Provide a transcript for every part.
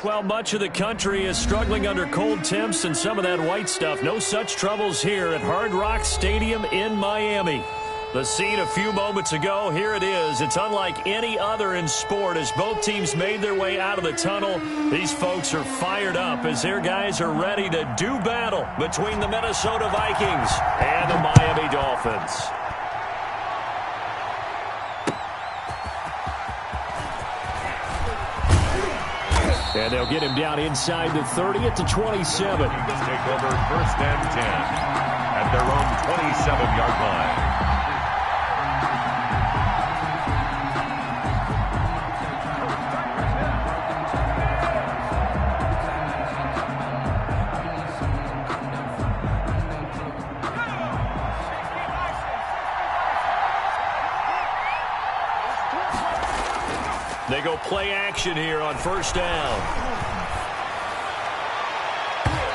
Well, much of the country is struggling under cold temps and some of that white stuff. No such troubles here at Hard Rock Stadium in Miami. The scene a few moments ago, here it is. It's unlike any other in sport as both teams made their way out of the tunnel. These folks are fired up as their guys are ready to do battle between the Minnesota Vikings and the Miami Dolphins. And they'll get him down inside the 30 at the 27. Take over 1st and 10 at their own 27-yard line. They go play action here on 1st down.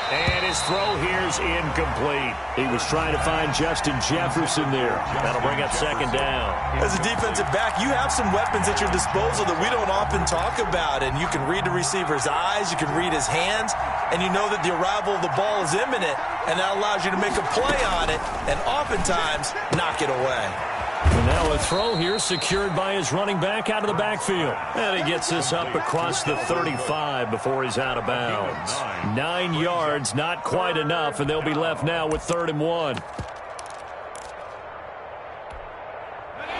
And his throw here's incomplete. He was trying to find Justin Jefferson there. That'll bring up 2nd down. As a defensive back, you have some weapons at your disposal that we don't often talk about. And you can read the receiver's eyes, you can read his hands, and you know that the arrival of the ball is imminent. And that allows you to make a play on it and oftentimes knock it away. And now a throw here secured by his running back out of the backfield. And he gets this up across the 35 before he's out of bounds. 9 yards, not quite enough, and they'll be left now with 3rd and 1.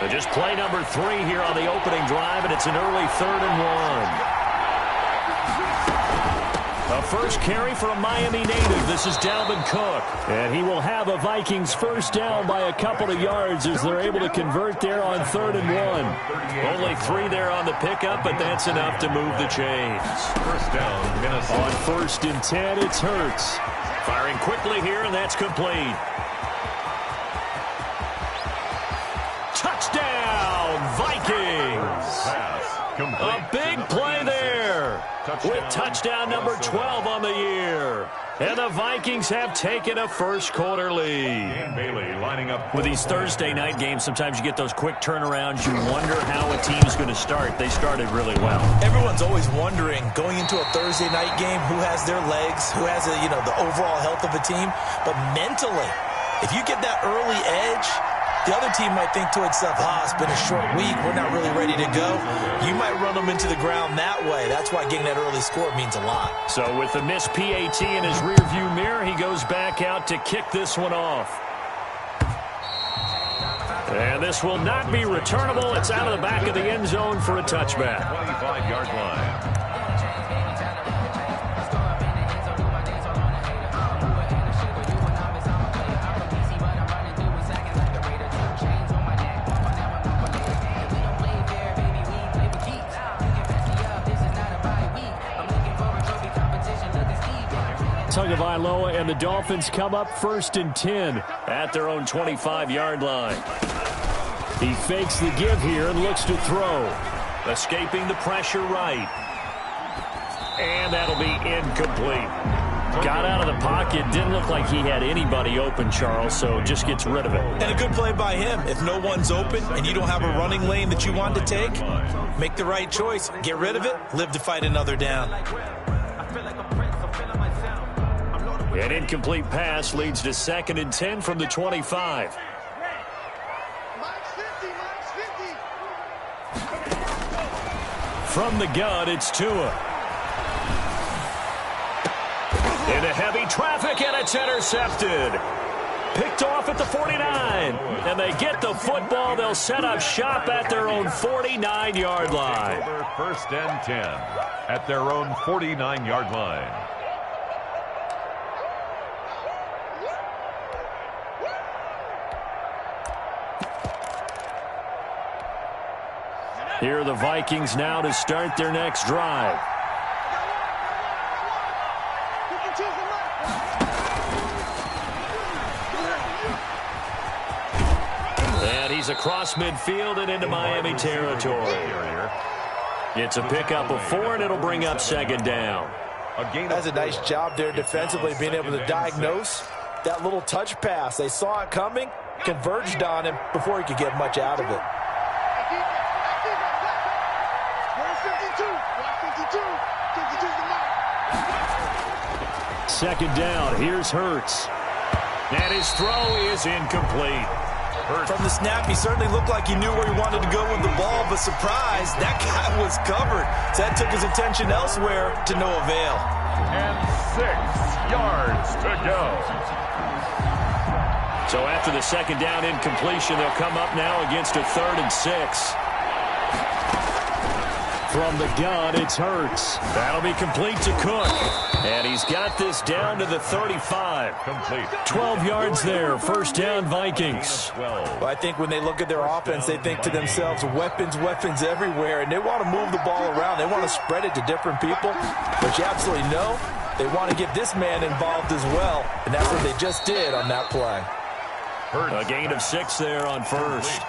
Just play number 3 here on the opening drive, and it's an early 3rd and 1. A first carry for a Miami native. This is Dalvin Cook. And he will have a Vikings first down by a couple of yards as they're able to convert there on 3rd and 1. Only 3 there on the pickup, but that's enough to move the chains. First down, Minnesota. On 1st and 10, it's Hurts. Firing quickly here, and that's complete. Touchdown, Vikings! A big play there with touchdown number 12 on the year. And the Vikings have taken a first-quarter lead. Bailey lining up. With these Thursday night games, sometimes you get those quick turnarounds. You wonder how a team's going to start. They started really well. Everyone's always wondering, going into a Thursday night game, who has their legs, who has the overall health of a team. But mentally, if you get that early edge, the other team might think to itself, it's been a short week, we're not really ready to go. You might run them into the ground that way. That's why getting that early score means a lot. So with the missed PAT in his rearview mirror, he goes back out to kick this one off. And this will not be returnable. It's out of the back of the end zone for a touchback. 25-yard line. Tagovailoa and the Dolphins come up 1st and 10 at their own 25-yard line. He fakes the give here and looks to throw. Escaping the pressure right. And that'll be incomplete. Got out of the pocket. Didn't look like he had anybody open, Charles, so just gets rid of it. And a good play by him. If no one's open and you don't have a running lane that you want to take, make the right choice. Get rid of it. Live to fight another down. An incomplete pass leads to 2nd and 10 from the 25. From the gun, it's Tua. Into heavy traffic, and it's intercepted. Picked off at the 49. And they get the football. They'll set up shop at their own 49-yard line. 1st and 10 at their own 49-yard line. Here are the Vikings now to start their next drive. And he's across midfield and into Miami territory. It's a pickup of 4, and it'll bring up 2nd down. That's a nice job there defensively, being able to diagnose that little touch pass. They saw it coming, converged on him before he could get much out of it. Second down. Here's Hurts. And his throw is incomplete. From the snap, he certainly looked like he knew where he wanted to go with the ball, but surprise, that guy was covered. So that took his attention elsewhere to no avail. And 6 yards to go. So after the second down incompletion, they'll come up now against a 3rd and 6. From the gun, it's Hurts. That'll be complete to Cook. And he's got this down to the 35. Complete. 12 yards there. First down, Vikings. Well, I think when they look at their offense, they think to themselves, weapons, weapons everywhere, and they want to move the ball around. They want to spread it to different people. But you absolutely know they want to get this man involved as well, and that's what they just did on that play. A gain of 6 there on first.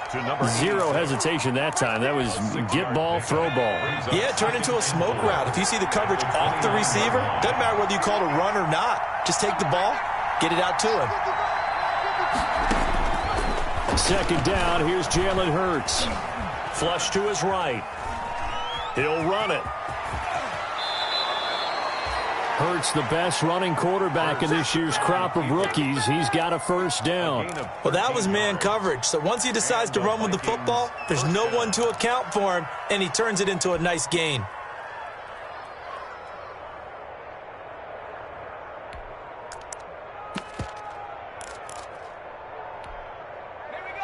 Zero hesitation that time. That was get ball, throw ball. Yeah, turn into a smoke route. If you see the coverage off the receiver, doesn't matter whether you call it a run or not. Just take the ball, get it out to him. Second down, here's Jalen Hurts. Flush to his right. He'll run it. Hurts, the best running quarterback in this year's crop of rookies. He's got a first down. Well, that was man coverage. So once he decides to run with the football, there's no one to account for him, and he turns it into a nice gain.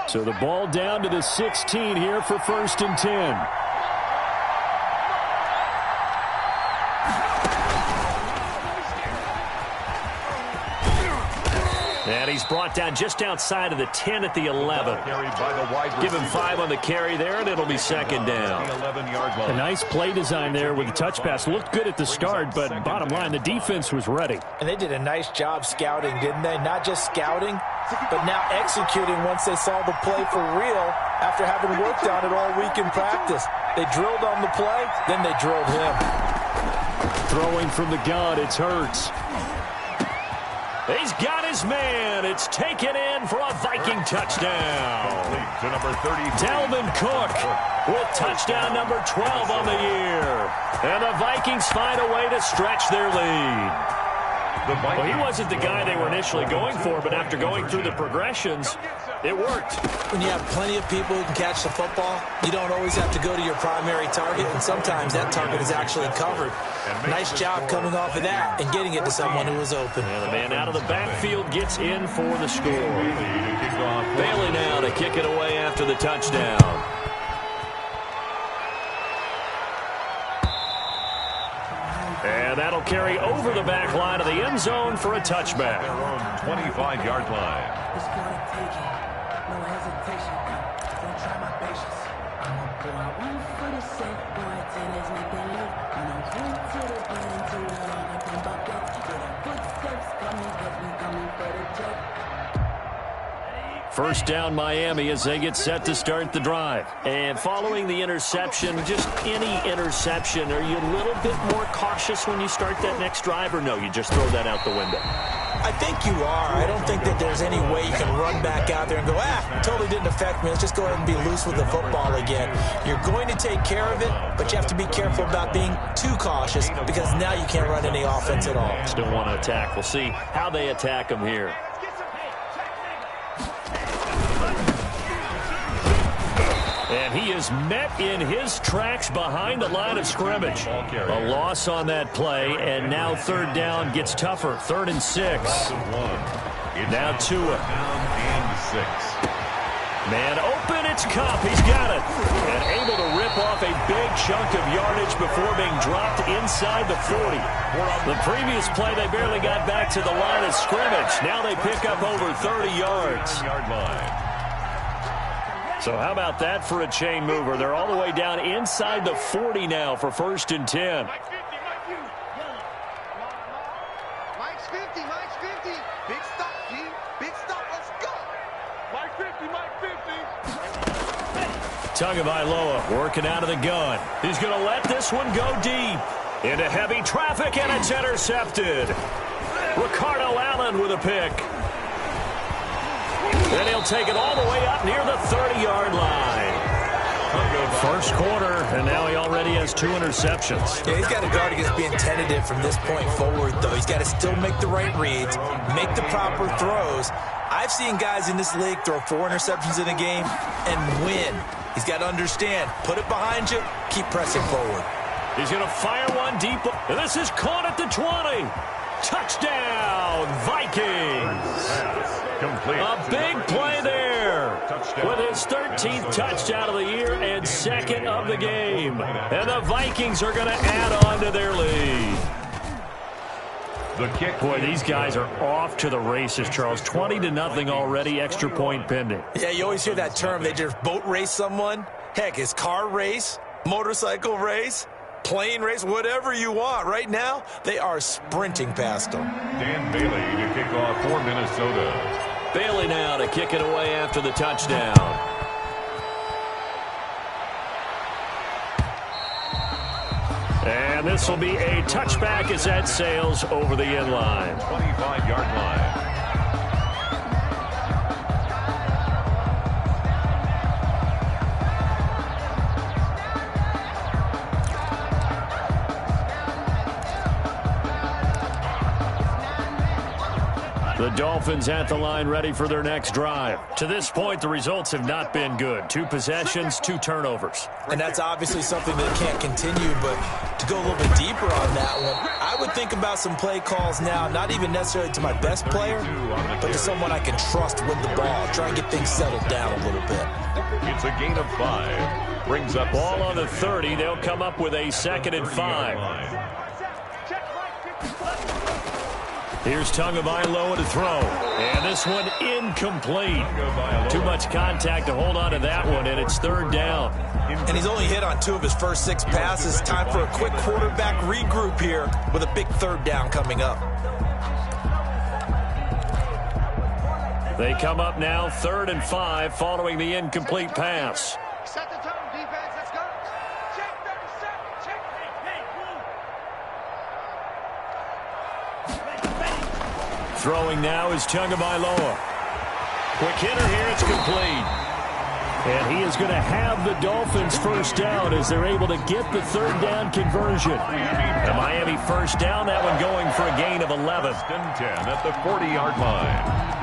So the ball down to the 16 here for 1st and 10. And he's brought down just outside of the 10 at the 11. Give him 5 on the carry there, and it'll be second down. A nice play design there with the touch pass. Looked good at the start, but bottom line, the defense was ready. And they did a nice job scouting, didn't they? Not just scouting, but now executing once they saw the play for real after having worked on it all week in practice. They drilled on the play, then they drilled him. Throwing from the gun, it's Hurts. He's got his man. It's taken in for a Viking touchdown. To number 30. Dalvin Cook with touchdown number 12 on the year. And the Vikings find a way to stretch their lead. Well, he wasn't the guy they were initially going for, but after going through the progressions, it worked. When you have plenty of people who can catch the football, you don't always have to go to your primary target, and sometimes that target is actually covered. Nice job coming off of that and getting it to someone who was open. And the man out of the backfield gets in for the score. Bailey now to kick it away after the touchdown. And that'll carry over the back line of the end zone for a touchback. Their own 25-yard line. It's gonna take it. No hesitation. Don't try my patience. I'm a boy. One for the set. Boy, tennis make them live. And I'm going to the button to the line and come back up. With the footsteps coming, but we coming for the jet. First down Miami as they get set to start the drive. And following the interception, just any interception, are you a little bit more cautious when you start that next drive, or no, you just throw that out the window? I think you are. I don't think that there's any way you can run back out there and go, totally didn't affect me. Let's just go ahead and be loose with the football again. You're going to take care of it, but you have to be careful about being too cautious because now you can't run any offense at all. Still want to attack. We'll see how they attack them here. And he is met in his tracks behind the line of scrimmage. A loss on that play, and now third down gets tougher. 3rd and 6. Now Tua. Man open, it's Kupp. He's got it. And able to rip off a big chunk of yardage before being dropped inside the 40. The previous play, they barely got back to the line of scrimmage. Now they pick up over 30 yards. So how about that for a chain mover? They're all the way down inside the 40 now for 1st and 10. Mike's 50, Mike's 50. Big stop, G. Big stop, let's go. Mike 50, Mike 50. Tagovailoa working out of the gun. He's going to let this one go deep. Into heavy traffic, and it's intercepted. Ricardo Allen with a pick. And he'll take it all the way up near the 30-yard line. First quarter, and now he already already has 2 interceptions. Yeah, he's got to guard against being tentative from this point forward, though. He's got to still make the right reads, make the proper throws. I've seen guys in this league throw 4 interceptions in a game and win. He's got to understand, put it behind you, keep pressing forward. He's going to fire one deep. And this is caught at the 20. Touchdown, Vikings. Complete. A big play there with his 13th touchdown of the year and 2nd of the game. And the Vikings are going to add on to their lead. The kick. Boy, these guys are off to the races, Charles. 20-0 already, extra point pending. Yeah, you always hear that term. They just boat race someone. Heck, it's car race, motorcycle race, plane race, whatever you want. Right now, they are sprinting past them. Dan Bailey to kick off for Minnesota. Bailey now to kick it away after the touchdown. And this will be a touchback as that sails over the end line. 25-yard line. The Dolphins at the line ready for their next drive. To this point, the results have not been good. 2 possessions, 2 turnovers. And that's obviously something that can't continue, but to go a little bit deeper on that one, I would think about some play calls now, not even necessarily to my best player, but to someone I can trust with the ball. Try and get things settled down a little bit. It's a gain of 5. Brings up ball on the 30. They'll come up with a 2nd and 5. Here's Tagovailoa to throw. And this one incomplete. Too much contact to hold on to that one, and it's 3rd down. And he's only hit on 2 of his first 6 passes. Time for a quick quarterback regroup here with a big 3rd down coming up. They come up now 3rd and 5 following the incomplete pass. Set the tone, defense. Let's go. Check 37. Check. Throwing now is Tagovailoa. Quick hitter here, it's complete. And he is going to have the Dolphins first down as they're able to get the 3rd down conversion. The Miami first down, that one going for a gain of 11. 10 at the 40-yard line.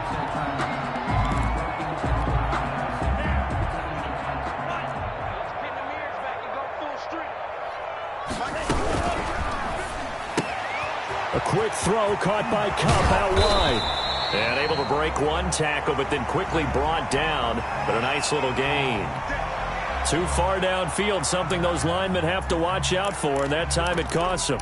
A quick throw caught by Kupp out wide. And able to break one tackle, but then quickly brought down. But a nice little gain. Too far downfield, something those linemen have to watch out for, and that time it costs them.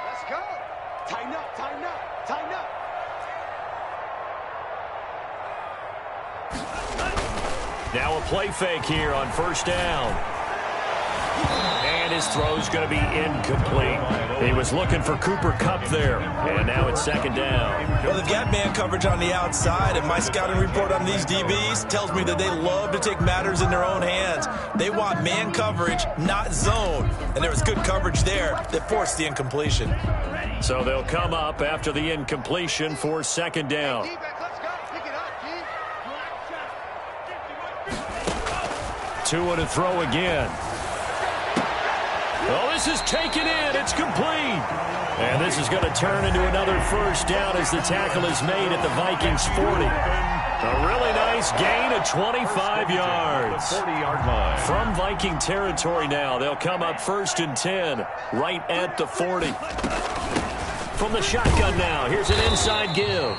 Let's go. Tighten up, tighten up, tighten up. Now a play fake here on first down. And his throw's going to be incomplete. He was looking for Cooper Kupp there. And now it's 2nd down. Well, they've got man coverage on the outside, and my scouting report on these DBs tells me that they love to take matters in their own hands. They want man coverage, not zone. And there was good coverage there that forced the incompletion. So they'll come up after the incompletion for 2nd down. Defense, let's go. Pick it up, Keith. Tua to throw again. Oh, this is taken in. It's complete. And this is going to turn into another first down as the tackle is made at the Vikings 40. A really nice gain of 25 yards. 40-yard line. From Viking territory now, they'll come up 1st and 10, right at the 40. From the shotgun now, here's an inside give.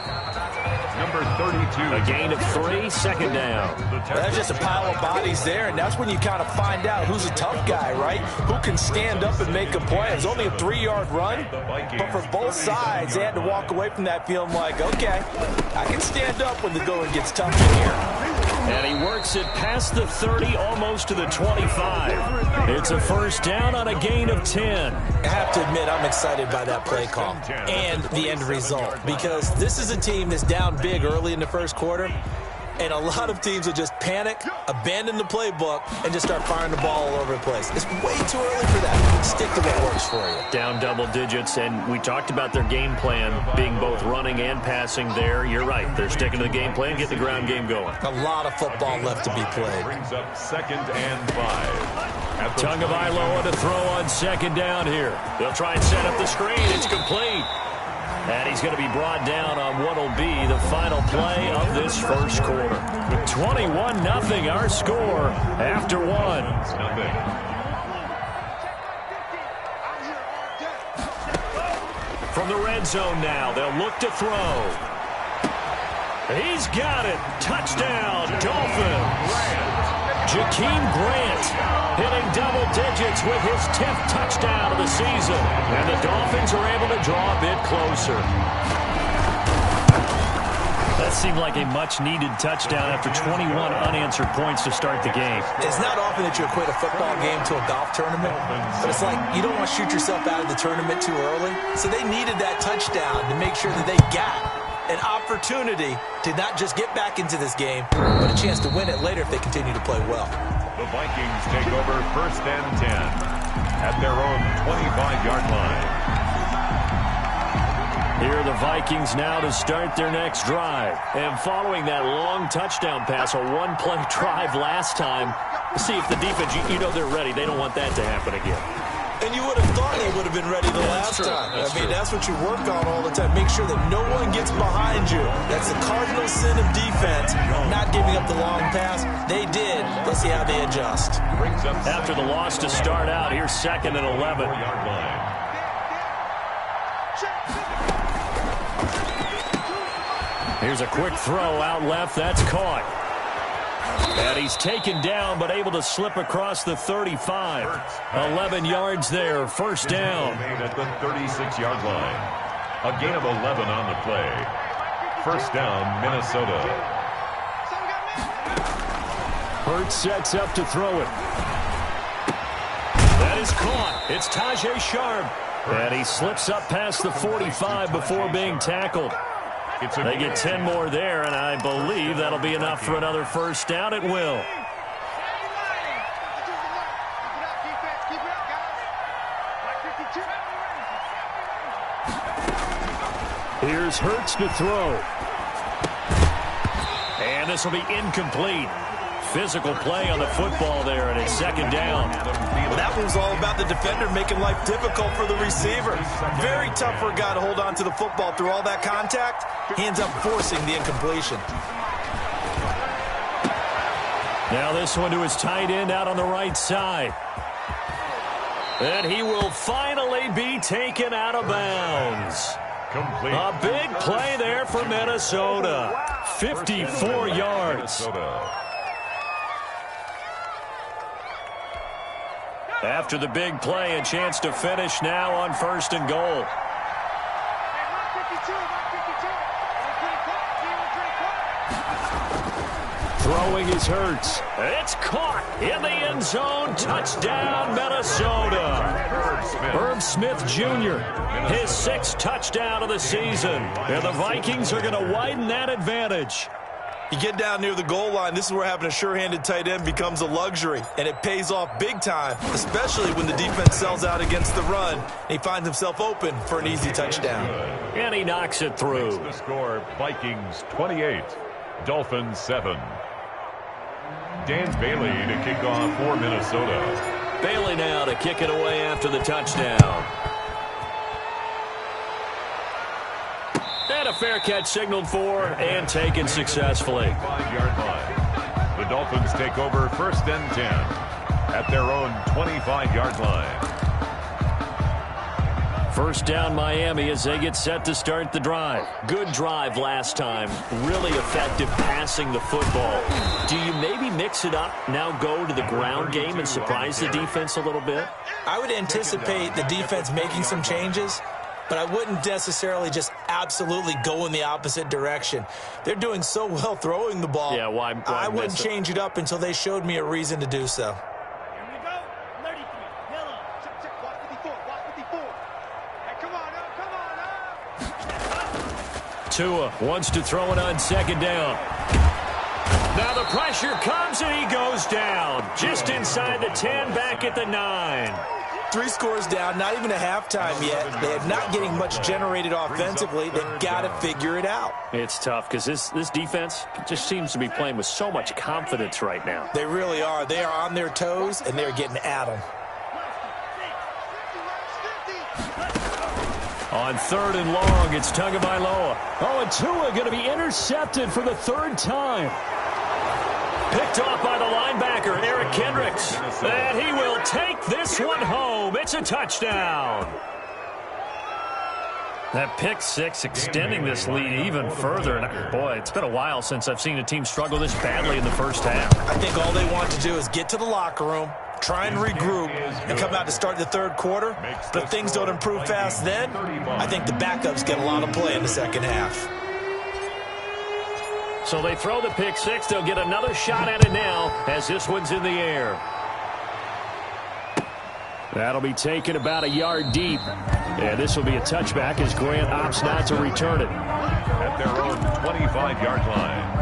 Number 32. A gain of 3, 2nd down. That's just a pile of bodies there, and that's when you kind of find out who's a tough guy, right? Who can stand up and make a play. It's only a 3-yard run, but for both sides, they had to walk away from that feeling like, okay, I can stand up when the going gets tough in here. And he works it past the 30, almost to the 25. It's a first down on a gain of 10. I have to admit, I'm excited by that play call and the end result, because this is a team that's down big early in the first quarter, And a lot of teams will just panic, abandon the playbook, and just start firing the ball all over the place. It's way too early for that. Stick to what works for you. Down double digits, and we talked about their game plan being both running and passing there. You're right. They're sticking to the game plan, get the ground game going. A lot of football left to be played. Brings up 2nd and 5. Tagovailoa to throw on 2nd down here. They'll try and set up the screen. It's complete. And he's going to be brought down on what will be the final play of this first quarter. 21-0 our score after one. From the red zone now, they'll look to throw. He's got it. Touchdown, Dolphins. Jakeem Grant hitting double digits with his 10th touchdown of the season. And the Dolphins are able to draw a bit closer. That seemed like a much-needed touchdown after 21 unanswered points to start the game. It's not often that you equate a football game to a golf tournament, but it's like you don't want to shoot yourself out of the tournament too early. So they needed that touchdown to make sure that they got an opportunity to not just get back into this game, but a chance to win it later if they continue to play well. The Vikings take over 1st and 10 at their own 25-yard line. Here are the Vikings now to start their next drive. And following that long touchdown pass, a one-play drive last time, see if the defense, you know they're ready. They don't want that to happen again. And you would have thought they would have been ready the last time. That's what you work on all the time. Make sure that no one gets behind you. That's the cardinal sin of defense, not giving up the long pass. They did. Let's see how they adjust. After the loss to start out, here's 2nd and 11. Here's a quick throw out left. That's caught. And he's taken down, but able to slip across the 35. 11 yards there, 1st down. Made at the 36-yard line. A gain of 11 on the play. 1st down, Minnesota. Hurts sets up to throw it. That is caught. It's Tajay Sharp. And he slips up past the 45 before being tackled. They get 10 more there, and I believe that'll be enough for another 1st down. It will. Here's Hurts to throw. And this will be incomplete. Physical play on the football there, and it's 2nd down. Well, that one's all about the defender making life difficult for the receiver. Very tough for a guy to hold on to the football through all that contact. He ends up forcing the incompletion. Now this one to his tight end out on the right side. And he will finally be taken out of bounds. Complete. A big play there for Minnesota. 54 yards. After the big play, a chance to finish now on 1st and goal. Throwing is Hurts. It's caught in the end zone. Touchdown, Minnesota. Herb Smith Jr., his 6th touchdown of the season. And the Vikings are going to widen that advantage. You get down near the goal line, this is where having a sure-handed tight end becomes a luxury, and it pays off big time, especially when the defense sells out against the run, and he finds himself open for an easy touchdown. And he knocks it through. The score, Vikings 28, Dolphins 7. Dan Bailey to kick off for Minnesota. Bailey now to kick it away after the touchdown. And a fair catch signaled for and taken successfully. 5-yard line. The Dolphins take over 1st and 10 at their own 25-yard line. 1st down Miami as they get set to start the drive. Good drive last time. Really effective passing the football. Do you maybe mix it up, now go to the ground game and surprise the defense a little bit? I would anticipate the defense making some changes, but I wouldn't necessarily just absolutely go in the opposite direction. They're doing so well throwing the ball. Yeah, why I wouldn't change it up until they showed me a reason to do so. Tua wants to throw it on 2nd down. Now the pressure comes, and he goes down. Just inside the 10, back at the 9. 3 scores down, not even a halftime yet. They're not getting much generated offensively. They've got to figure it out. It's tough because this defense just seems to be playing with so much confidence right now. They really are. They are on their toes, and they're getting at them. On 3rd and long, it's Tagovailoa. Oh, and Tua going to be intercepted for the 3rd time. Picked off by the linebacker, Eric Kendricks. And he will take this one home. It's a touchdown. That pick 6 extending this lead even further. And boy, it's been a while since I've seen a team struggle this badly in the first half. I think all they want to do is get to the locker room, try and regroup, and come out to start the 3rd quarter. But if things don't improve fast then, I think the backups get a lot of play in the second half. So they throw the pick 6. They'll get another shot at it now as this one's in the air. That'll be taken about a yard deep. And this will be a touchback as Grant opts not to return it. At their own 25-yard line.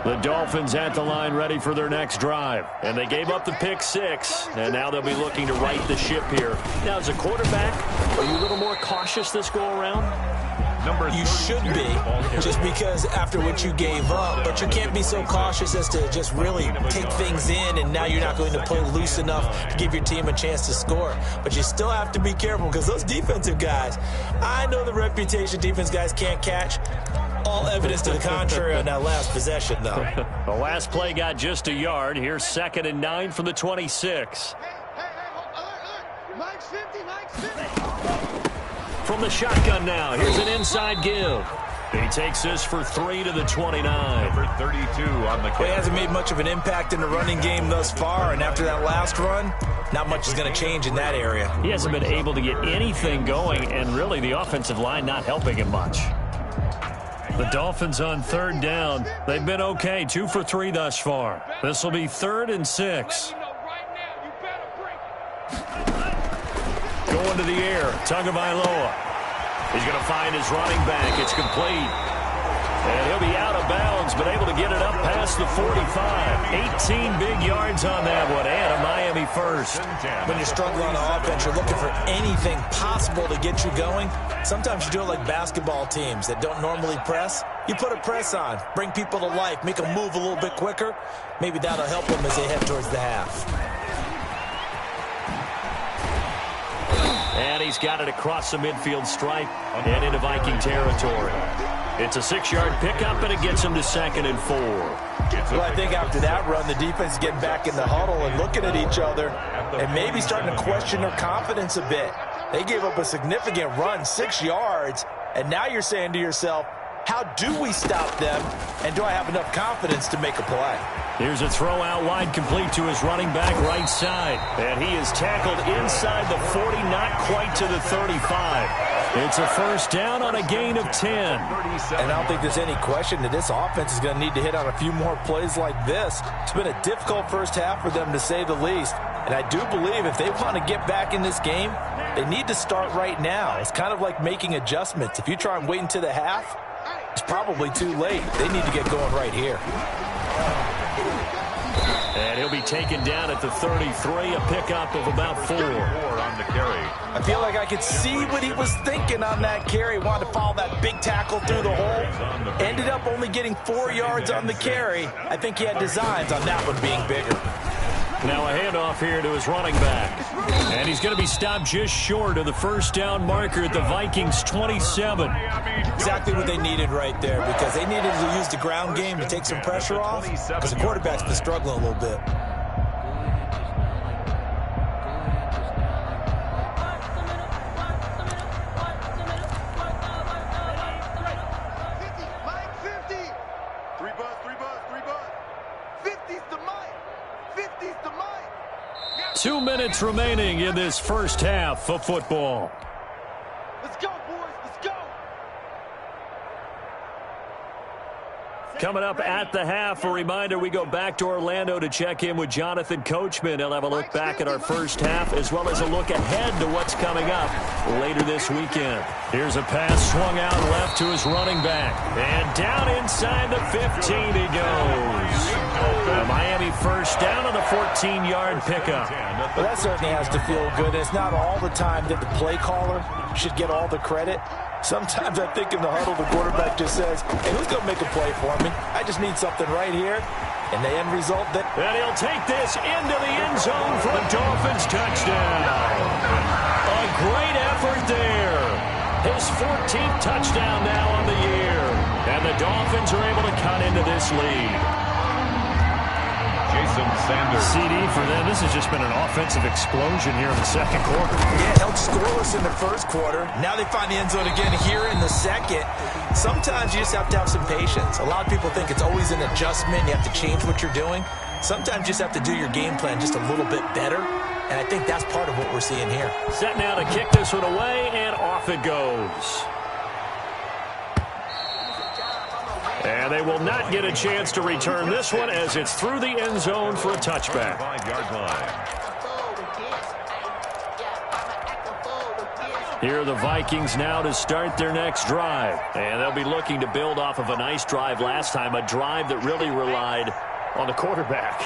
The Dolphins at the line ready for their next drive. And they gave up the pick 6. And now they'll be looking to right the ship here. Now, as a quarterback, are you a little more cautious this go-around? You should be, just because after what you gave up. But you can't be so cautious as to just really take things in, and now you're not going to play loose enough to give your team a chance to score. But you still have to be careful because those defensive guys, I know the reputation defense guys can't catch. All evidence to the contrary on that last possession, though. The last play got just a yard. Here's 2nd and 9 from the 26. Mike's 50, Mike's 50. From the shotgun now, here's an inside give. He takes this for 3 to the 29. Number 32 on the He hasn't made much of an impact in the running game thus far, and after that last run, not much is going to change in that area. He hasn't been able to get anything going, and really the offensive line not helping him much. The Dolphins on 3rd down. They've been okay, 2 for 3 thus far. This will be 3rd and 6. Going to the air, Tagovailoa. He's going to find his running back. It's complete. And he'll be out of bounds, but able to get it up past the 45. 18 big yards on that one, and a Miami first. When you're struggling on offense, you're looking for anything possible to get you going. Sometimes you do it like basketball teams that don't normally press. You put a press on, bring people to life, make them move a little bit quicker. Maybe that'll help them as they head towards the half. And he's got it across the midfield stripe and into Viking territory. It's a 6-yard pickup, and it gets him to 2nd and 4. Well, I think after that run, the defense is getting back in the huddle and looking at each other and maybe starting to question their confidence a bit. They gave up a significant run, 6 yards, and now you're saying to yourself, how do we stop them, and do I have enough confidence to make a play? Here's a throw out wide, complete to his running back right side. And he is tackled inside the 40, not quite to the 35. It's a first down on a gain of 10. And I don't think there's any question that this offense is going to need to hit on a few more plays like this. It's been a difficult first half for them, to say the least. And I do believe if they want to get back in this game, they need to start right now. It's kind of like making adjustments. If you try and wait until the half, it's probably too late. They need to get going right here. And he'll be taken down at the 33, a pickup of about 4. on the carry. I feel like I could see what he was thinking on that carry. Wanted to follow that big tackle through the hole. Ended up only getting 4 yards on the carry. I think he had designs on that one being bigger. Now a handoff here to his running back. And he's going to be stopped just short of the first down marker at the Vikings 27. Exactly what they needed right there, because they needed to use the ground game to take some pressure off, because the quarterback's been struggling a little bit. Mike 50. 3 bus, 3 bus, 3 bus. 50's the Mike. 50's the Mike. 2 minutes remaining in this first half of football. Let's go, boys. Let's go. Coming up at the half, a reminder, we go back to Orlando to check in with Jonathan Coachman. He'll have a look back at our first half as well as a look ahead to what's coming up later this weekend. Here's a pass swung out left to his running back. And down inside the 15 he goes. A Miami first down on the 14-yard pickup. Well, that certainly has to feel good. It's not all the time that the play caller should get all the credit. Sometimes I think in the huddle, the quarterback just says, hey, who's going to make a play for me? I just need something right here. And the end result that... And he'll take this into the end zone for a Dolphins touchdown. A great effort there. His 14th touchdown now on the year. And the Dolphins are able to cut into this lead. Jason Sanders. CD for them. This has just been an offensive explosion here in the second quarter. Yeah, held scoreless in the first quarter. Now they find the end zone again here in the second. Sometimes you just have to have some patience. A lot of people think it's always an adjustment. You have to change what you're doing. Sometimes you just have to do your game plan just a little bit better. And I think that's part of what we're seeing here. Set now to kick this one away, and off it goes. And they will not get a chance to return this one as it's through the end zone for a touchback. 5-yard line. Here are the Vikings now to start their next drive. And they'll be looking to build off of a nice drive last time, a drive that really relied on the quarterback.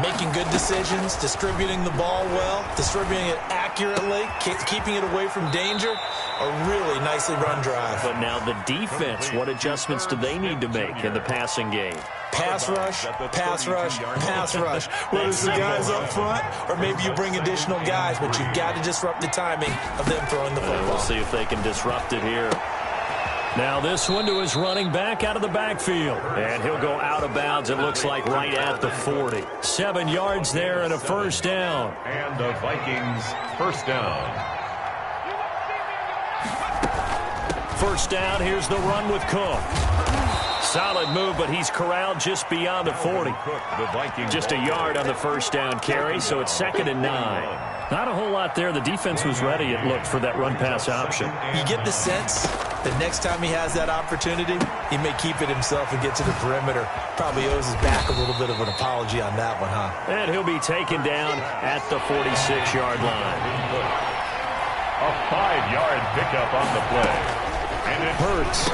Making good decisions, distributing the ball well, distributing it accurately, keeping it away from danger. A really nicely run drive. But now the defense, what adjustments do they need to make in the passing game? Pass rush, pass rush, pass rush. Whether it's the guys up front or maybe you bring additional guys, but you've got to disrupt the timing of them throwing the football. We'll see if they can disrupt it here. Now this one to his running back out of the backfield. And he'll go out of bounds, it looks like, right at the 40. 7 yards there and a first down. And the Vikings first down. First down, here's the run with Cook. Solid move, but he's corralled just beyond the 40. Just a yard on the first down carry, so it's 2nd and 9. Not a whole lot there. The defense was ready, it looked, for that run-pass option. You get the sense that next time he has that opportunity, he may keep it himself and get to the perimeter. Probably owes his back a little bit of an apology on that one, huh? And he'll be taken down at the 46-yard line. A 5-yard pickup on the play. And it Hurts.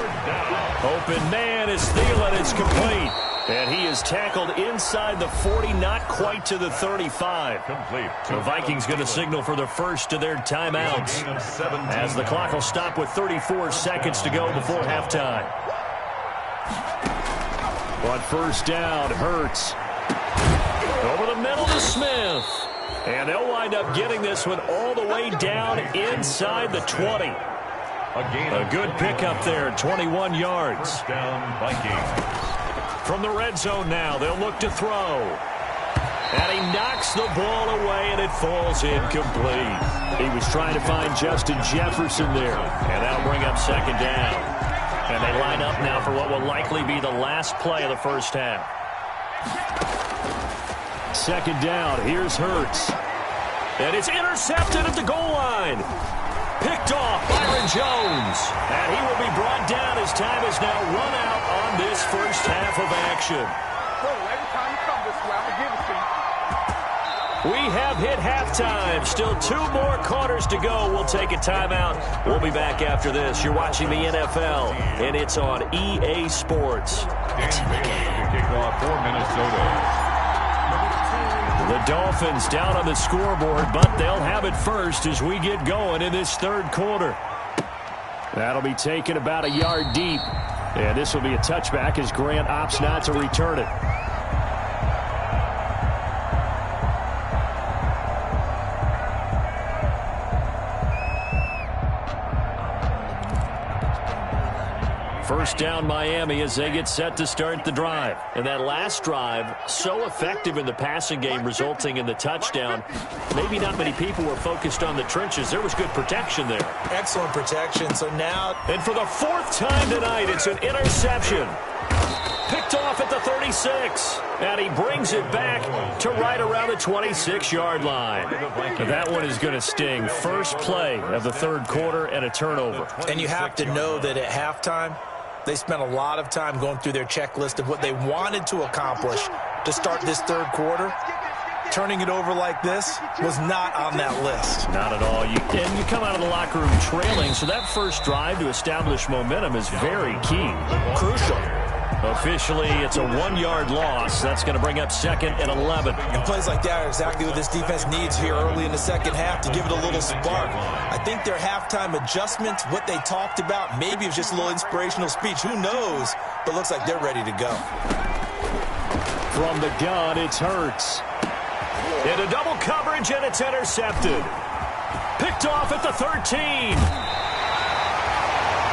Open man is Thielen. It's complete. And he is tackled inside the 40, not quite to the 35. Complete. The Vikings going to signal for the first of their timeouts as the clock will stop with 34 seconds to go before halftime. On first down, Hurts. Over the middle to Smith. And they'll wind up getting this one all the way down inside the 20. A good pickup there, 21 yards. First down, Vikings. From the red zone now, they'll look to throw. And he knocks the ball away, and it falls incomplete. He was trying to find Justin Jefferson there. And that'll bring up 2nd down. And they line up now for what will likely be the last play of the first half. 2nd down, here's Hurts. And it's intercepted at the goal line. Picked off Byron Jones. And he will be brought down as time is now run out on this first half of action. Every time you come this way, I'm going to give it to you. We have hit halftime. Still 2 more quarters to go. We'll take a timeout. We'll be back after this. You're watching the NFL, and it's on EA Sports. Dan Bailey to kick off for Minnesota. The Dolphins down on the scoreboard, but they'll have it first as we get going in this third quarter. That'll be taken about a yard deep. And this will be a touchback as Grant opts not to return it. First down Miami as they get set to start the drive. And that last drive, so effective in the passing game, resulting in the touchdown. Maybe not many people were focused on the trenches. There was good protection there. Excellent protection. So now... And for the 4th time tonight, it's an interception. Picked off at the 36. And he brings it back to right around the 26-yard line. And that one is going to sting. First play of the third quarter and a turnover. And you have to know that at halftime, They spent a lot of time going through their checklist of what they wanted to accomplish to start this third quarter. Turning it over like this was not on that list. Not at all. And you come out of the locker room trailing, so that first drive to establish momentum is very key. Crucial. Officially, it's a 1-yard loss. That's going to bring up second and 11. And plays like that are exactly what this defense needs here early in the second half to give it a little spark. I think their halftime adjustments, what they talked about, maybe it was just a little inspirational speech. Who knows? But looks like they're ready to go. From the gun, it's Hurts. Into double coverage, and it's intercepted. Picked off at the 13.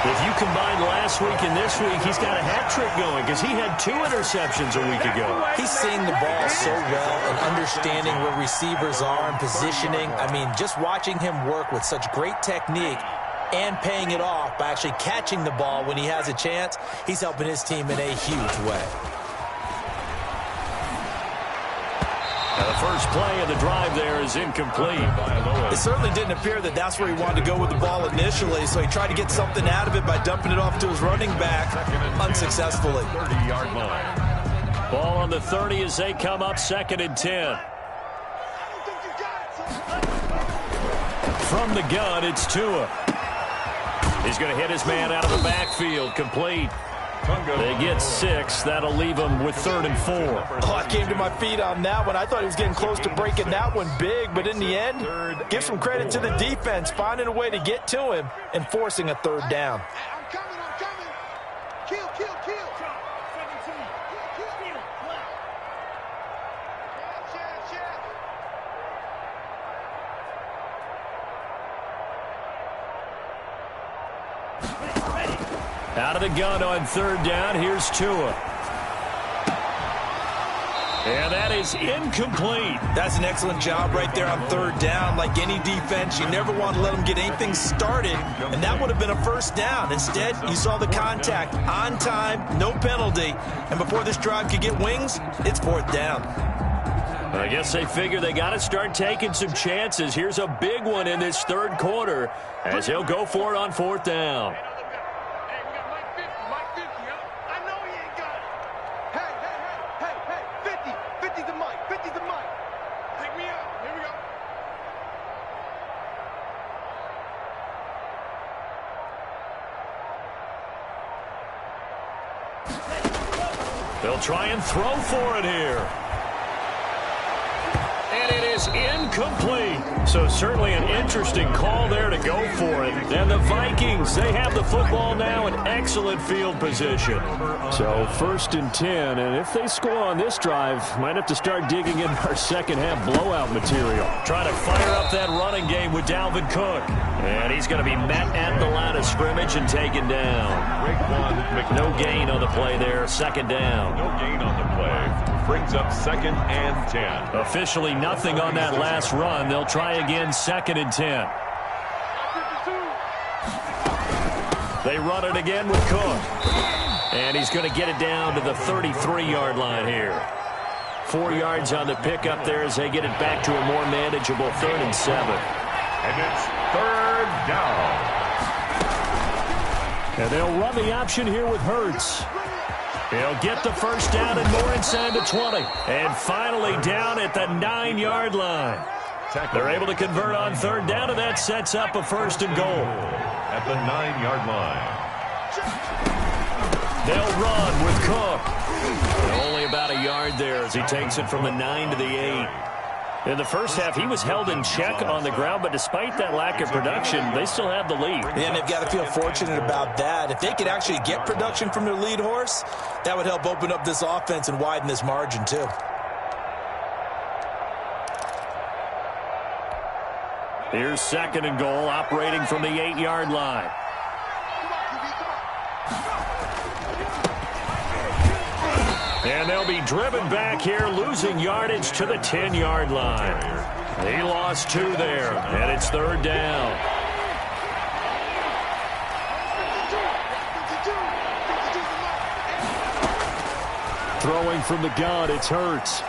If you combine last week and this week, he's got a hat trick going because he had 2 interceptions a week ago. He's seeing the ball so well and understanding where receivers are and positioning. I mean, just watching him work with such great technique and paying it off by actually catching the ball when he has a chance, he's helping his team in a huge way. Now the first play of the drive there is incomplete. It certainly didn't appear that that's where he wanted to go with the ball initially, so he tried to get something out of it by dumping it off to his running back unsuccessfully. 30-yard line. Ball on the 30 as they come up, second and 10. From the gun, it's Tua. He's going to hit his man out of the backfield, complete. They get 6. That'll leave them with 3rd and 4. Oh, I came to my feet on that one. I thought he was getting close to breaking that one big, but in the end, give some credit to the defense, finding a way to get to him and forcing a 3rd down. I'm coming. Kill. Out of the gun on 3rd down. Here's Tua. And that is incomplete. That's an excellent job right there on 3rd down. Like any defense, you never want to let them get anything started, and that would have been a 1st down. Instead, you saw the contact on time, no penalty, and before this drive could get wings, it's 4th down. I guess they figure they got to start taking some chances. Here's a big one in this 3rd quarter as he'll go for it on 4th down. They'll try and throw for it here. And it is incomplete. So certainly an interesting call there to go for it. And the Vikings, they have the football now in excellent field position. So 1st and 10, and if they score on this drive, might have to start digging in our second half blowout material. Trying to fire up that running game with Dalvin Cook. And he's going to be met at the line of scrimmage and taken down. No gain on the play there, 2nd down. No gain on the play. Brings up 2nd and 10. Officially nothing on that last run. They'll try again, 2nd and 10. They run it again with Cook. And he's going to get it down to the 33-yard line here. 4 yards on the pickup there as they get it back to a more manageable 3rd and 7. And it's 3rd down. And they'll run the option here with Hurts. He'll get the 1st down and more inside the 20. And finally down at the 9-yard line. They're able to convert on 3rd down, and that sets up a 1st and goal. At the 9-yard line. They'll run with Cook. And only about a yard there as he takes it from the 9 to the 8. In the first half, he was held in check on the ground, but despite that lack of production, they still have the lead. And they've got to feel fortunate about that. If they could actually get production from their lead horse, that would help open up this offense and widen this margin too. Here's 2nd and goal, operating from the 8-yard line. And they'll be driven back here, losing yardage to the 10-yard line. He lost 2 there, and it's 3rd down. Throwing from the gun, it's Hurts.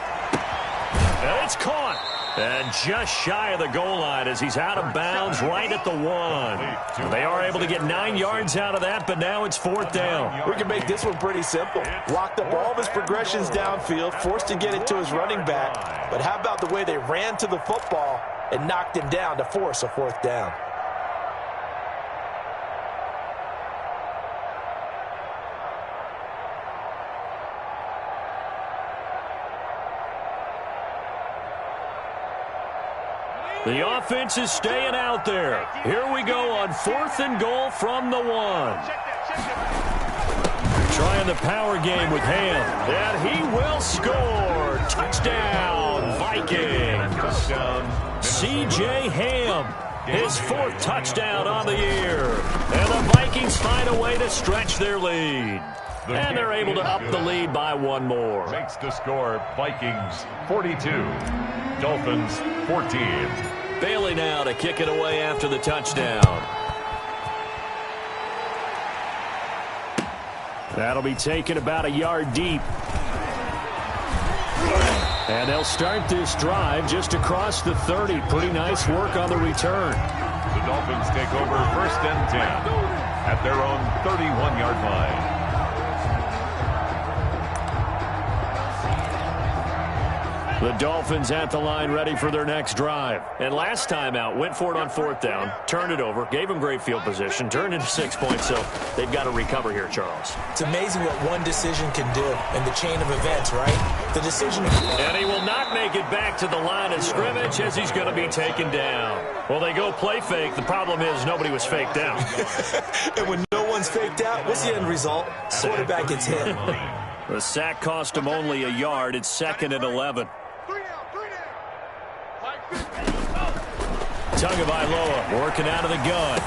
And it's caught. And just shy of the goal line as he's out of bounds right at the 1. They are able to get 9 yards out of that, but now it's 4th down. We can make this one pretty simple. Locked up all of his progressions downfield, forced to get it to his running back. But how about the way they ran to the football and knocked him down to force a 4th down? The offense is staying out there. Here we go on 4th and goal from the 1. Trying the power game with Ham. And he will score. Touchdown, Vikings. C.J. Ham, his 4th touchdown on the year. And the Vikings find a way to stretch their lead. And they're able to up the lead by 1 more. Makes the score Vikings 42, Dolphins 14. Bailey now to kick it away after the touchdown. That'll be taken about a yard deep. And they'll start this drive just across the 30. Pretty nice work on the return. The Dolphins take over 1st and 10 at their own 31-yard line. The Dolphins at the line ready for their next drive. And last time out, went for it on 4th down, turned it over, gave them great field position, turned into 6 points, so they've got to recover here, Charles. It's amazing what one decision can do in the chain of events, right? The decision... And he will not make it back to the line of scrimmage as he's going to be taken down. Well, they go play fake. The problem is nobody was faked out. And when no one's faked out, what's the end result? Quarterback gets hit. The sack cost him only a yard. It's 2nd and 11. Tagovailoa working out of the gun.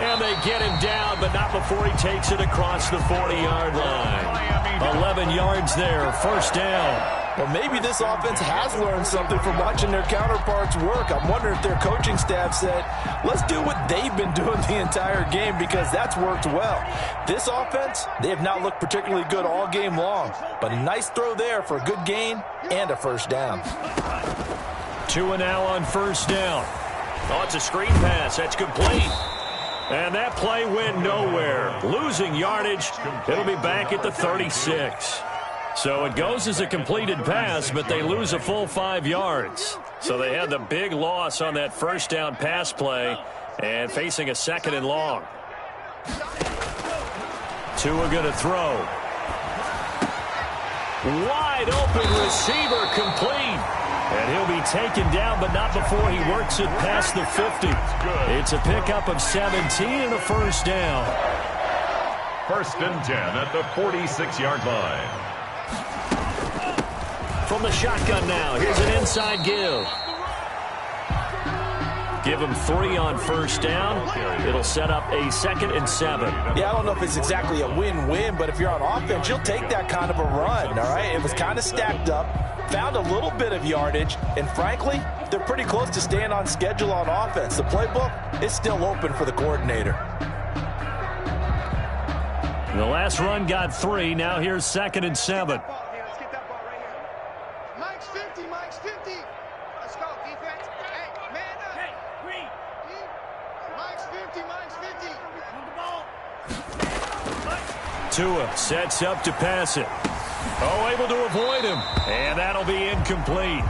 And they get him down, but not before he takes it across the 40-yard line. 11 yards there, 1st down. Well, maybe this offense has learned something from watching their counterparts work. I'm wondering if their coaching staff said, let's do what they've been doing the entire game because that's worked well. This offense, they have not looked particularly good all game long, but a nice throw there for a good gain and a 1st down. 2 now on 1st down. Oh, it's a screen pass. That's complete. And that play went nowhere. Losing yardage. It'll be back at the 36. So it goes as a completed pass, but they lose a full 5 yards. So they had the big loss on that 1st down pass play and facing a 2nd and long. Tua going to throw. Wide open receiver complete. And he'll be taken down, but not before he works it past the 50. It's a pickup of 17 and a 1st down. 1st and 10 at the 46-yard line. From the shotgun now, here's an inside give. Give him 3 on 1st down. It'll set up a 2nd and 7. Yeah, I don't know if it's exactly a win-win, but if you're on offense, you'll take that kind of a run, all right? It was kind of stacked up, found a little bit of yardage, and frankly, they're pretty close to staying on schedule on offense. The playbook is still open for the coordinator. The last run got 3. Now here's 2nd and 7. Let's get that ball right here. Mike's 50, Mike's 50. Let's go, defense. Hey, man up. Hey, green. Mike's 50, Mike's 50. On the ball. Tua sets up to pass it. Oh, able to avoid him. And that'll be incomplete.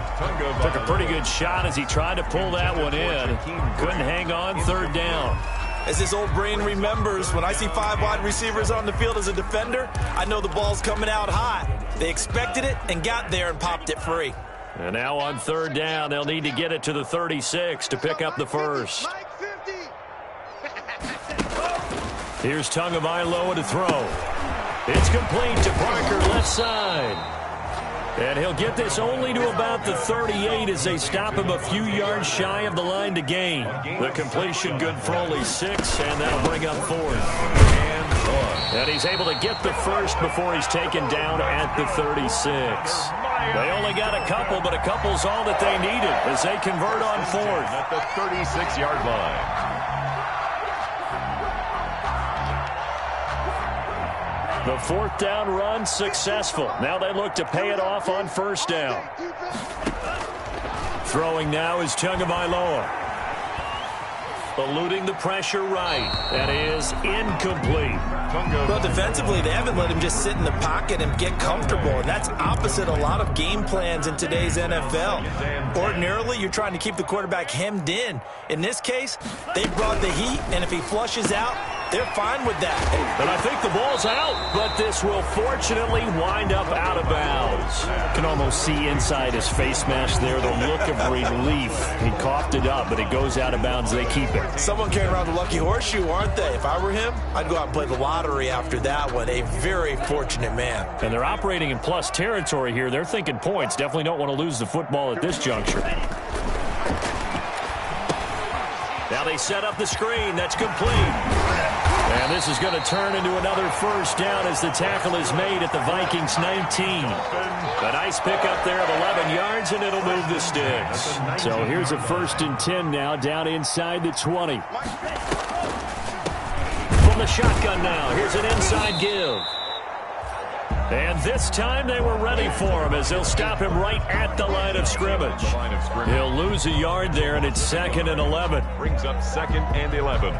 Took a pretty good shot as he tried to pull that one in. Couldn't hang on 3rd down. As his old brain remembers, when I see 5 wide receivers on the field as a defender, I know the ball's coming out hot. They expected it and got there and popped it free. And now on 3rd down, they'll need to get it to the 36 to pick up the 1st. Mike 50. Here's Tagovailoa to throw. It's complete to Parker, left side. And he'll get this only to about the 38 as they stop him a few yards shy of the line to gain. The completion good for only 6, and that'll bring up 4th. And he's able to get the 1st before he's taken down at the 36. They only got a couple, but a couple's all that they needed as they convert on 4th. At the 36-yard line. The 4th down run successful. Now they look to pay it off on 1st down. Throwing now is Tagovailoa. Eluding the pressure right. That is incomplete. Well, defensively, they haven't let him just sit in the pocket and get comfortable, and that's opposite a lot of game plans in today's NFL. Ordinarily, you're trying to keep the quarterback hemmed in. In this case, they brought the heat, and if he flushes out, they're fine with that. And I think the ball's out, but this will fortunately wind up out of bounds. Can almost see inside his face mask there the look of relief. He coughed it up, but it goes out of bounds. They keep it. Someone carrying around the lucky horseshoe, aren't they? If I were him, I'd go out and play the lottery after that one. A very fortunate man. And they're operating in plus territory here. They're thinking points. Definitely don't want to lose the football at this juncture. Now they set up the screen. That's complete. And this is going to turn into another first down as the tackle is made at the Vikings 19. A nice pickup there of 11 yards, and it'll move the sticks. So here's a 1st and 10 now, down inside the 20. From the shotgun now, here's an inside give. And this time they were ready for him as they'll stop him right at the line of scrimmage. He'll lose a yard there, and it's 2nd and 11. Brings up 2nd and 11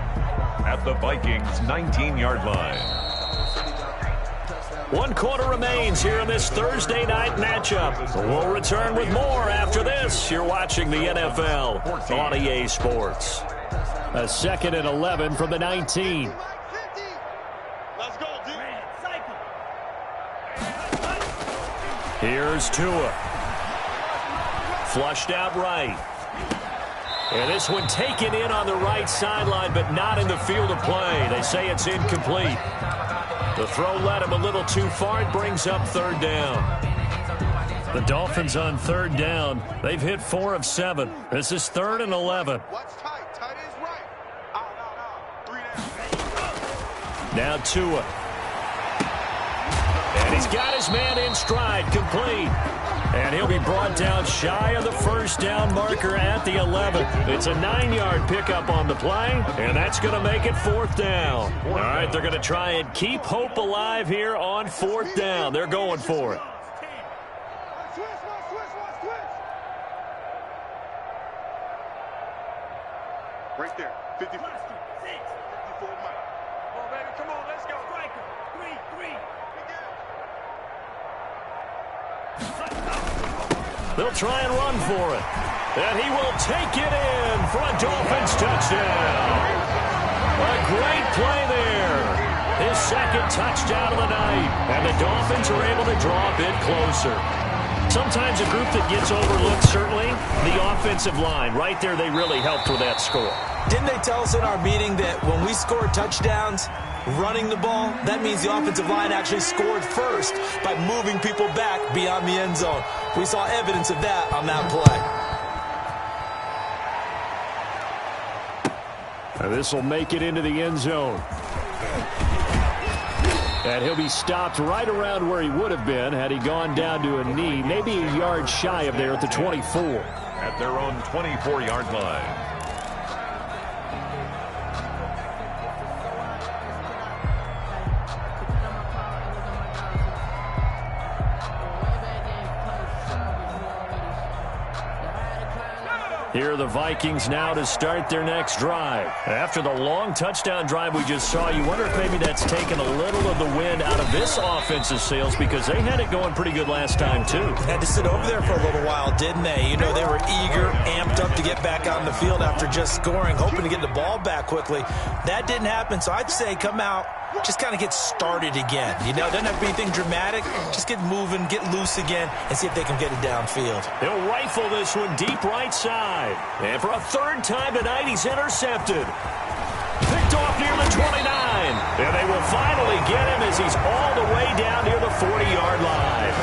at the Vikings 19-yard line. 1 quarter remains here in this Thursday night matchup. We'll return with more after this. You're watching the NFL on EA Sports. A 2nd and 11 from the 19. Let's go, D. Here's Tua. Flushed out right. And this one taken in on the right sideline, but not in the field of play. They say it's incomplete. The throw led him a little too far. It brings up 3rd down. The Dolphins on 3rd down. They've hit 4 of 7. This is 3rd and 11. What's tight? Tight is right. Out. 3 down. Now Tua. And he's got his man in stride, complete. And he'll be brought down shy of the 1st down marker at the 11. It's a 9-yard pickup on the play, and that's going to make it 4th down. All right, they're going to try and keep hope alive here on 4th down. They're going for it. Switch. Right there. 54. 54 Mike. Come on, baby. Come on. Let's go. Striker. 3. They'll try and run for it. And he will take it in for a Dolphins touchdown. A great play there. His 2nd touchdown of the night. And the Dolphins are able to draw a bit closer. Sometimes a group that gets overlooked, certainly, the offensive line. Right there, they really helped with that score. Didn't they tell us in our meeting that when we score touchdowns, running the ball, that means the offensive line actually scored first by moving people back beyond the end zone. We saw evidence of that on that play. And this will make it into the end zone. And he'll be stopped right around where he would have been had he gone down to a knee, maybe a yard shy of there at the 24. At their own 24-yard line. Here are the Vikings now to start their next drive. After the long touchdown drive we just saw, you wonder if maybe that's taken a little of the wind out of this offense's sails because they had it going pretty good last time, too. Had to sit over there for a little while, didn't they? You know, they were eager, amped up to get back on the field after just scoring, hoping to get the ball back quickly. That didn't happen, so I'd say come out, just kind of get started again. You know, it doesn't have to be anything dramatic. Just get moving, get loose again, and see if they can get it downfield. He'll rifle this one deep right side. And for a 3rd time tonight, he's intercepted. Picked off near the 29. And they will finally get him as he's all the way down near the 40-yard line.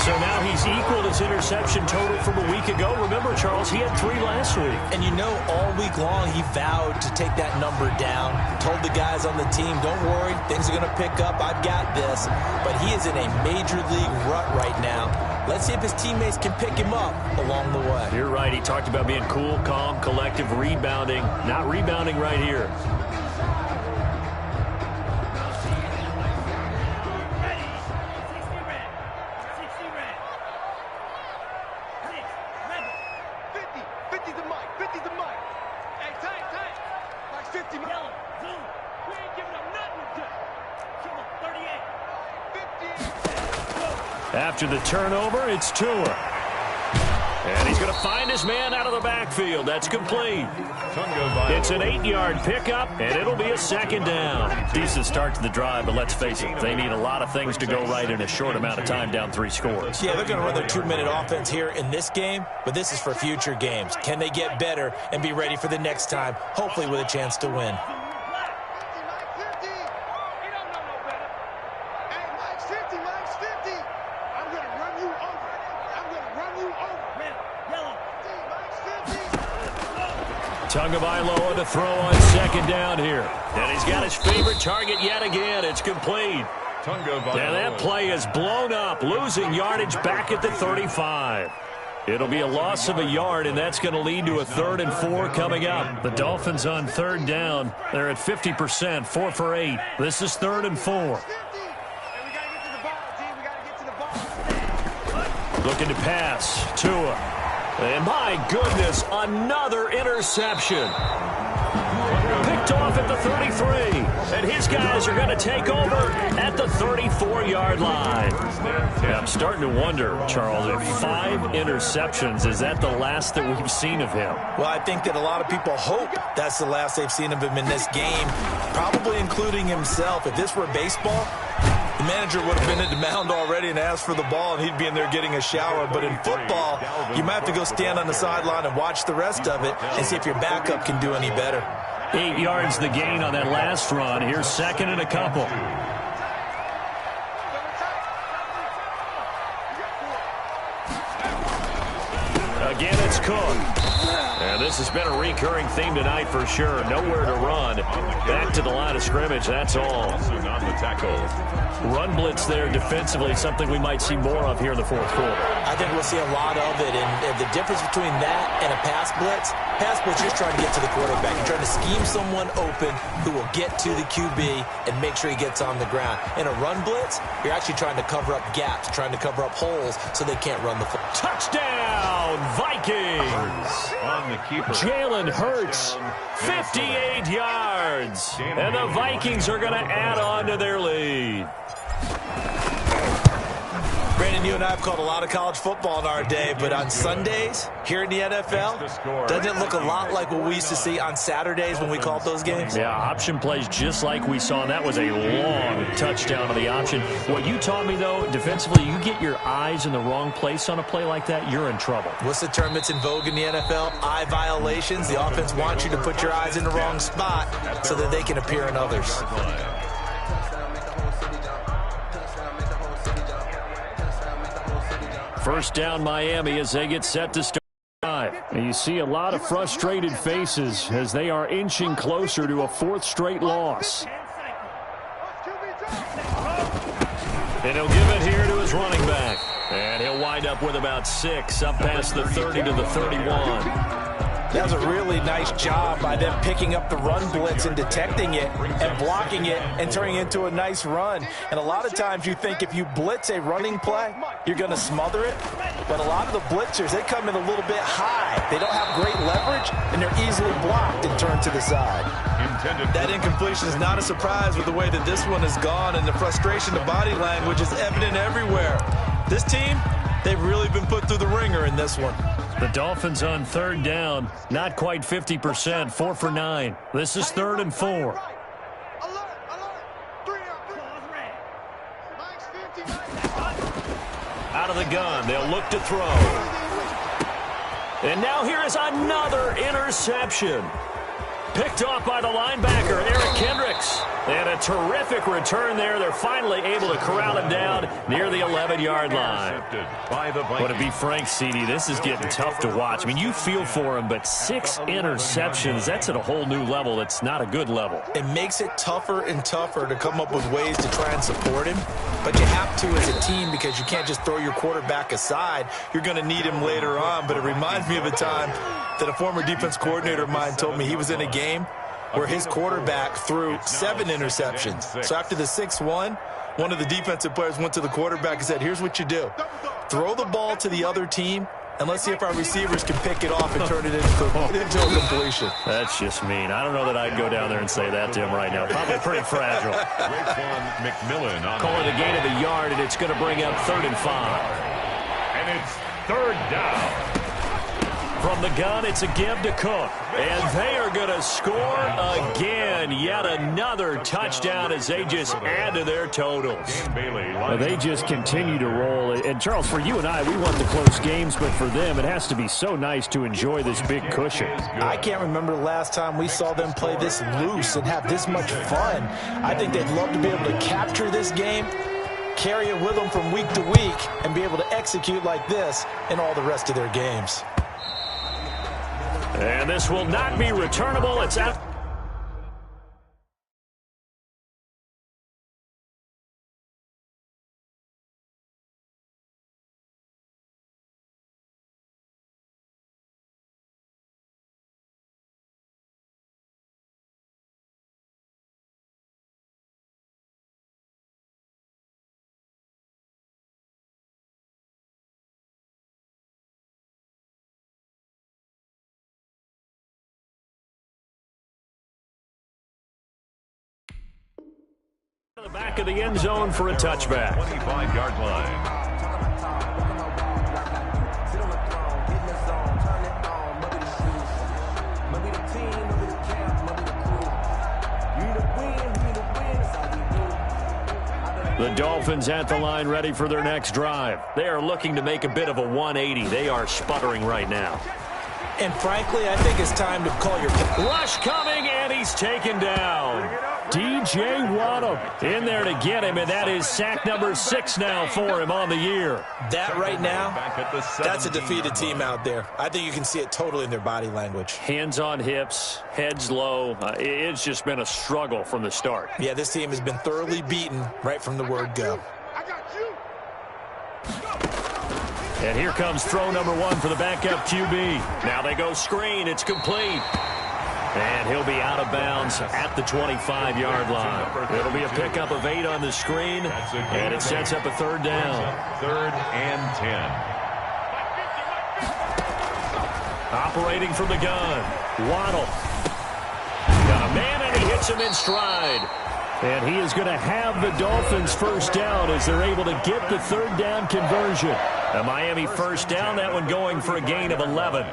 So now he's equaled his interception total from a week ago. Remember, Charles, he had 3 last week. And you know, all week long he vowed to take that number down. Told the guys on the team, don't worry, things are going to pick up. I've got this. But he is in a major league rut right now. Let's see if his teammates can pick him up along the way. You're right. He talked about being cool, calm, collective, rebounding. Not rebounding right here. After the turnover, it's Tua. And he's going to find his man out of the backfield. That's complete. It's an 8-yard pickup, and it'll be a second down. Decent start to the drive, but let's face it, they need a lot of things to go right in a short amount of time, down 3 scores. Yeah, they're going to run their 2-minute offense here in this game, but this is for future games. Can they get better and be ready for the next time, hopefully with a chance to win? Tagovailoa to throw on second down here. And he's got his favorite target yet again. It's complete. And that play is blown up, losing yardage back at the 35. It'll be a loss of a yard, and that's going to lead to a 3rd and 4 coming up. The Dolphins on 3rd down. They're at 50%, 4 for 8. This is 3rd and 4. Looking to pass. Tua. And my goodness, another interception. Picked off at the 33. And his guys are going to take over at the 34-yard line. Yeah, I'm starting to wonder, Charles, if 5 interceptions, is that the last that we've seen of him? Well, I think that a lot of people hope that's the last they've seen of him in this game, probably including himself. If this were baseball, the manager would have been at the mound already and asked for the ball, and he'd be in there getting a shower. But in football, you might have to go stand on the sideline and watch the rest of it and see if your backup can do any better. 8 yards the gain on that last run. Here's 2nd and a couple. Again, it's Cook. And this has been a recurring theme tonight for sure. Nowhere to run. Back to the line of scrimmage, that's all. Run blitz there defensively, something we might see more of here in the 4th quarter. I think we'll see a lot of it, and the difference between that and a pass blitz you're just trying to get to the quarterback. You're trying to scheme someone open who will get to the QB and make sure he gets on the ground. In a run blitz, you're actually trying to cover up gaps, trying to cover up holes so they can't run the football. Touchdown, Vikings! On the keeper. Jalen Hurts, 58 yards. And the Vikings are going to add on to their lead. Brandon, you and I have called a lot of college football in our day, but on Sundays here in the NFL, doesn't it look a lot like what we used to see on Saturdays when we called those games? Yeah, option plays just like we saw, and that was a long touchdown to the option. What you taught me, though, defensively, you get your eyes in the wrong place on a play like that, you're in trouble. What's the term that's in vogue in the NFL? Eye violations. The offense wants you to put your eyes in the wrong spot so that they can appear in others. First down, Miami, as they get set to start. And you see a lot of frustrated faces as they are inching closer to a 4th straight loss. And he'll give it here to his running back. And he'll wind up with about 6 up past the 30 to the 31. That was a really nice job by them picking up the run blitz and detecting it and blocking it and turning it into a nice run. And a lot of times you think if you blitz a running play, you're going to smother it. But a lot of the blitzers, they come in a little bit high. They don't have great leverage, and they're easily blocked and turned to the side. That incompletion is not a surprise with the way that this one has gone, and the frustration, the body language is evident everywhere. This team, they've really been put through the ringer in this one. The Dolphins on 3rd down, not quite 50%, 4 for 9. This is 3rd and 4. Out of the gun, they'll look to throw. And now here is another interception. Picked off by the linebacker, Eric Kendricks. And a terrific return there. They're finally able to corral him down near the 11-yard line. But to be frank, CD, this is getting tough to watch. I mean, you feel for him, but 6 interceptions, that's at a whole new level. It's not a good level. It makes it tougher and tougher to come up with ways to try and support him. But you have to as a team because you can't just throw your quarterback aside. You're going to need him later on. But it reminds me of a time that a former defense coordinator of mine told me he was in a game where his quarterback threw 7 interceptions. So after the 6-1, one of the defensive players went to the quarterback and said, here's what you do. Throw the ball to the other team And let's see if our receivers can pick it off and turn it into a completion. That's just mean. I don't know that I'd go down there and say that to him right now. Probably pretty fragile. McMillan on Call it a gain of a yard, and it's going to bring up 3rd and 5. And it's 3rd down. From the gun, it's a give to Cook. And they are going to score again. Yet another touchdown as they just add to their totals. Well, they just continue to roll. And, Charles, for you and I, we want the close games. But for them, it has to be so nice to enjoy this big cushion. I can't remember the last time we saw them play this loose and have this much fun. I think they'd love to be able to capture this game, carry it with them from week to week, and be able to execute like this in all the rest of their games. And this will not be returnable. It's out. To the back of the end zone for a touchback. 25-yard line. The Dolphins at the line ready for their next drive. They are looking to make a bit of a 180. They are sputtering right now. And frankly, I think it's time to call your... Rush coming, and he's taken down. DJ Waddle in there to get him, and that is sack number 6 now for him on the year. That right now, that's a defeated team out there. I think you can see it totally in their body language. Hands on hips, heads low. It's just been a struggle from the start. Yeah, this team has been thoroughly beaten right from the word go. And here comes throw number 1 for the backup QB. Now they go screen. It's complete. And he'll be out of bounds at the 25-yard line. It'll be a pickup of 8 on the screen, and it sets up a 3rd down. 3rd and 10. Operating from the gun, Waddle. Got a man, and he hits him in stride. And he is going to have the Dolphins first down as they're able to get the 3rd down conversion. A Miami first down, that one going for a gain of 11.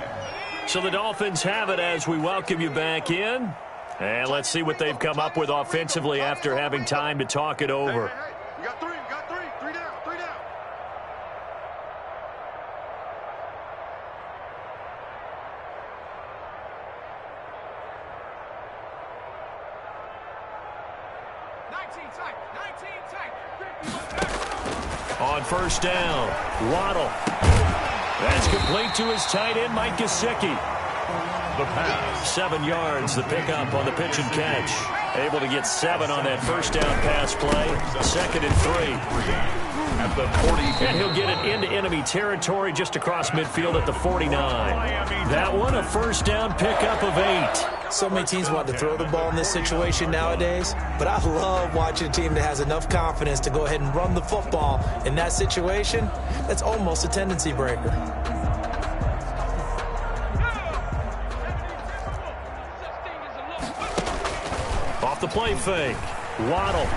So the Dolphins have it as we welcome you back in. And let's see what they've come up with offensively after having time to talk it over. Hey, you got 3, three down. 19 tight. On first down, Waddle. That's complete to his tight end, Mike Gesicki. The pass. 7 yards, the pickup on the pitch and catch. Able to get 7 on that first down pass play. 2nd and 3. At the 40. And he'll get it into enemy territory just across midfield at the 49. That one, a first down pickup of 8. So many teams want to throw the ball in this situation nowadays, but I love watching a team that has enough confidence to go ahead and run the football in that situation. That's almost a tendency breaker. Off the play fake, Waddle.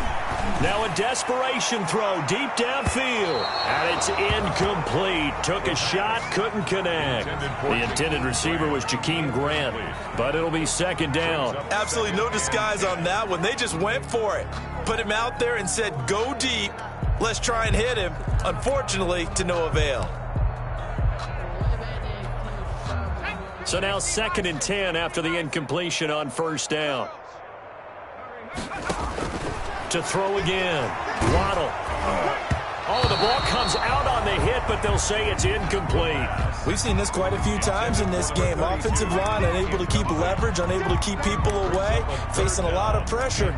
Now a desperation throw deep downfield. And it's incomplete. Took a shot, couldn't connect. The intended receiver was Jakeem Grant, but it'll be 2nd down. Absolutely no disguise on that one. They just went for it. Put him out there and said, go deep. Let's try and hit him. Unfortunately, to no avail. So now 2nd and 10 after the incompletion on first down. To throw again, Waddle. Oh, the ball comes out on the hit, but they'll say it's incomplete. We've seen this quite a few times in this game. Offensive line unable to keep leverage, unable to keep people away, facing a lot of pressure.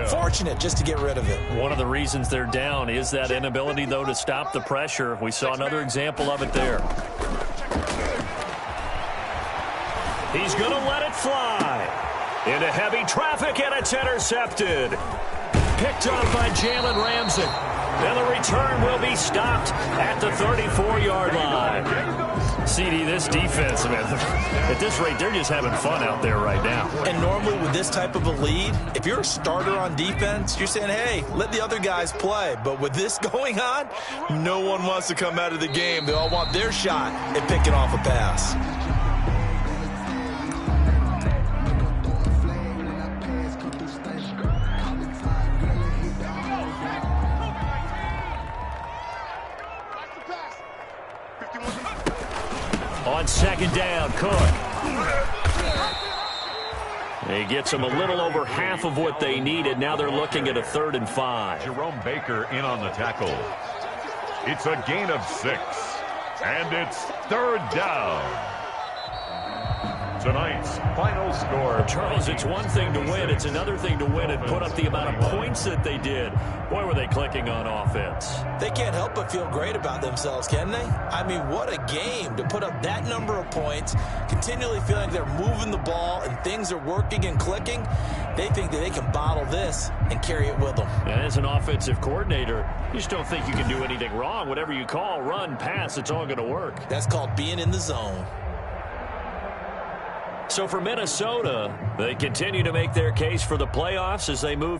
Fortunate just to get rid of it. One of the reasons they're down is that inability, though, to stop the pressure. We saw another example of it there. He's going to let it fly. Into heavy traffic, and it's intercepted. Picked off by Jalen Ramsey. And the return will be stopped at the 34-yard line. CD, this defense, man, at this rate, they're just having fun out there right now. And normally with this type of a lead, if you're a starter on defense, you're saying, hey, let the other guys play. But with this going on, no one wants to come out of the game. They all want their shot at picking off a pass. On second down, Cook. He gets them a little over half of what they needed. Now they're looking at a 3rd and 5. Jerome Baker in on the tackle. It's a gain of 6. And it's 3rd down. Tonight's final score. Charles, it's one thing to win. It's another thing to win and put up the amount of points that they did. Boy, were they clicking on offense. They can't help but feel great about themselves, can they? I mean, what a game to put up that number of points, continually feeling they're moving the ball and things are working and clicking. They think that they can bottle this and carry it with them. And as an offensive coordinator, you just don't think you can do anything wrong. Whatever you call, run, pass, it's all going to work. That's called being in the zone. So for Minnesota, they continue to make their case for the playoffs as they move